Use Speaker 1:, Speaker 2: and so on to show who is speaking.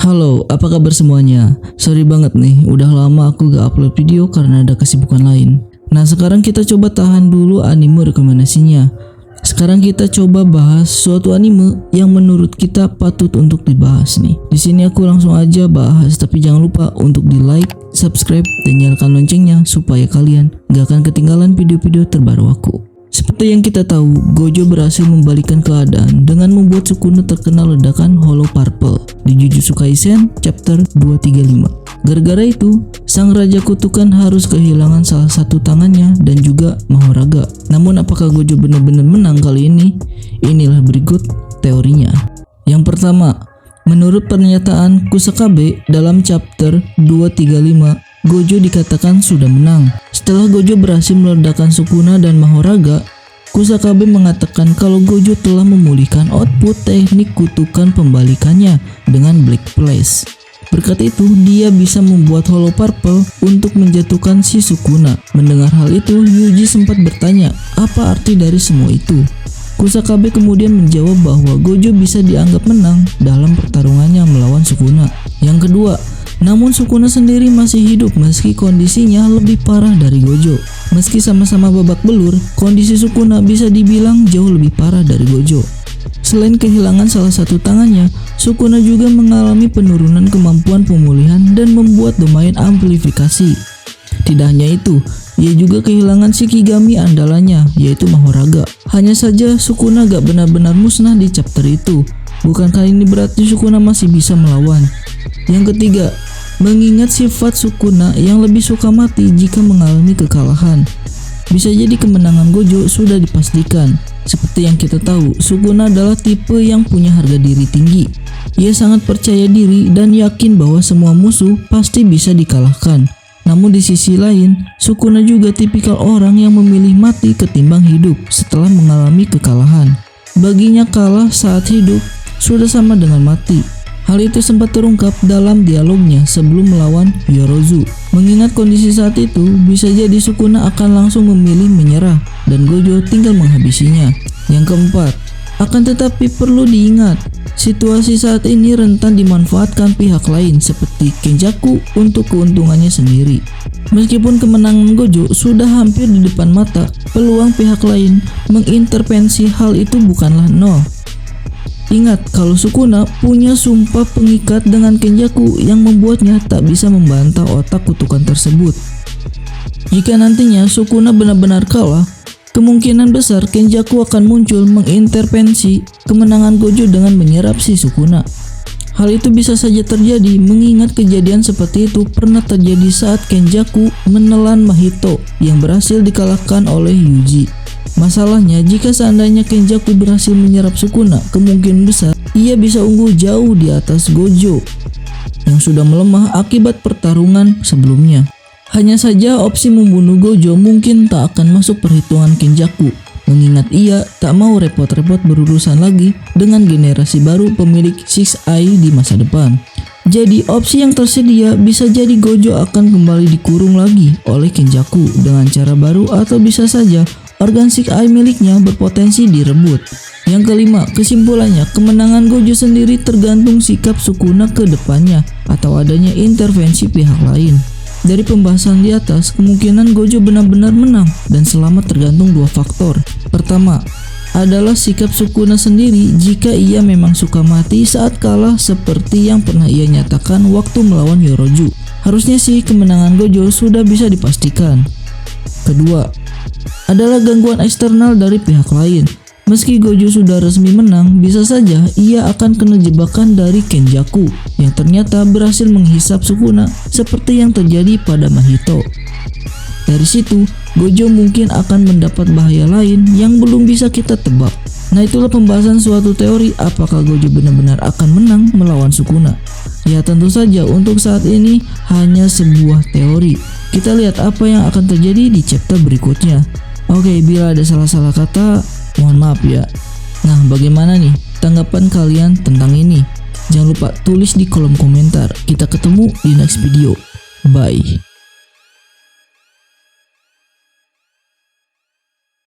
Speaker 1: Halo, apa kabar semuanya? Sorry banget nih, udah lama aku gak upload video karena ada kesibukan lain. Nah, sekarang kita coba tahan dulu anime rekomendasinya. Sekarang kita coba bahas suatu anime yang menurut kita patut untuk dibahas nih. Di sini aku langsung aja bahas, tapi jangan lupa untuk di like, subscribe, dan nyalakan loncengnya supaya kalian gak akan ketinggalan video-video terbaru aku. Seperti yang kita tahu, Gojo berhasil membalikkan keadaan dengan membuat Sukuna terkena ledakan Hollow Purple di Jujutsu Kaisen chapter 235. Gara-gara itu, sang raja kutukan harus kehilangan salah satu tangannya dan juga Mahoraga. Namun apakah Gojo benar-benar menang kali ini? Inilah berikut teorinya. Yang pertama, menurut pernyataan Kusakabe dalam chapter 235, Gojo dikatakan sudah menang. Setelah Gojo berhasil meledakkan Sukuna dan Mahoraga, Kusakabe mengatakan kalau Gojo telah memulihkan output teknik kutukan pembalikannya dengan Black Flash. Berkat itu, dia bisa membuat Hollow Purple untuk menjatuhkan si Sukuna. Mendengar hal itu, Yuji sempat bertanya, apa arti dari semua itu? Kusakabe kemudian menjawab bahwa Gojo bisa dianggap menang dalam pertarungannya melawan Sukuna. Yang kedua, namun Sukuna sendiri masih hidup meski kondisinya lebih parah dari Gojo. Meski sama-sama babak belur, kondisi Sukuna bisa dibilang jauh lebih parah dari Gojo. Selain kehilangan salah satu tangannya, Sukuna juga mengalami penurunan kemampuan pemulihan dan membuat domain amplifikasi. Tidak hanya itu, ia juga kehilangan Shikigami andalannya, yaitu Mahoraga. Hanya saja Sukuna gak benar-benar musnah di chapter itu. Bukankah ini berarti Sukuna masih bisa melawan? Yang ketiga, mengingat sifat Sukuna yang lebih suka mati jika mengalami kekalahan. Bisa jadi kemenangan Gojo sudah dipastikan. Seperti yang kita tahu, Sukuna adalah tipe yang punya harga diri tinggi. Ia sangat percaya diri dan yakin bahwa semua musuh pasti bisa dikalahkan. Namun di sisi lain, Sukuna juga tipikal orang yang memilih mati ketimbang hidup setelah mengalami kekalahan. Baginya kalah saat hidup sudah sama dengan mati. Hal itu sempat terungkap dalam dialognya sebelum melawan Yorozu. Mengingat kondisi saat itu, bisa jadi Sukuna akan langsung memilih menyerah dan Gojo tinggal menghabisinya. Yang keempat, akan tetapi perlu diingat, situasi saat ini rentan dimanfaatkan pihak lain seperti Kenjaku untuk keuntungannya sendiri. Meskipun kemenangan Gojo sudah hampir di depan mata, peluang pihak lain mengintervensi hal itu bukanlah nol. Ingat kalau Sukuna punya sumpah pengikat dengan Kenjaku yang membuatnya tak bisa membantah otak kutukan tersebut. Jika nantinya Sukuna benar-benar kalah, kemungkinan besar Kenjaku akan muncul mengintervensi kemenangan Gojo dengan menyerap si Sukuna. Hal itu bisa saja terjadi mengingat kejadian seperti itu pernah terjadi saat Kenjaku menelan Mahito yang berhasil dikalahkan oleh Yuji. Masalahnya, jika seandainya Kenjaku berhasil menyerap Sukuna, kemungkinan besar ia bisa unggul jauh di atas Gojo yang sudah melemah akibat pertarungan sebelumnya. Hanya saja opsi membunuh Gojo mungkin tak akan masuk perhitungan Kenjaku, mengingat ia tak mau repot-repot berurusan lagi dengan generasi baru pemilik Six Eye di masa depan. Jadi opsi yang tersedia bisa jadi Gojo akan kembali dikurung lagi oleh Kenjaku dengan cara baru, atau bisa saja organ Six Eye miliknya berpotensi direbut. Yang kelima, kesimpulannya kemenangan Gojo sendiri tergantung sikap Sukuna ke depannya atau adanya intervensi pihak lain. Dari pembahasan di atas, kemungkinan Gojo benar-benar menang dan selamat tergantung dua faktor. Pertama, adalah sikap Sukuna sendiri jika ia memang suka mati saat kalah seperti yang pernah ia nyatakan waktu melawan Yorozu. Harusnya sih kemenangan Gojo sudah bisa dipastikan. Kedua, adalah gangguan eksternal dari pihak lain. Meski Gojo sudah resmi menang, bisa saja ia akan kena jebakan dari Kenjaku yang ternyata berhasil menghisap Sukuna seperti yang terjadi pada Mahito. Dari situ, Gojo mungkin akan mendapat bahaya lain yang belum bisa kita tebak. Nah, itulah pembahasan suatu teori apakah Gojo benar-benar akan menang melawan Sukuna. Ya, tentu saja untuk saat ini hanya sebuah teori. Kita lihat apa yang akan terjadi di chapter berikutnya. Oke, bila ada salah-salah kata, mohon maaf ya. Nah, bagaimana nih tanggapan kalian tentang ini? Jangan lupa tulis di kolom komentar. Kita ketemu di next video. Bye.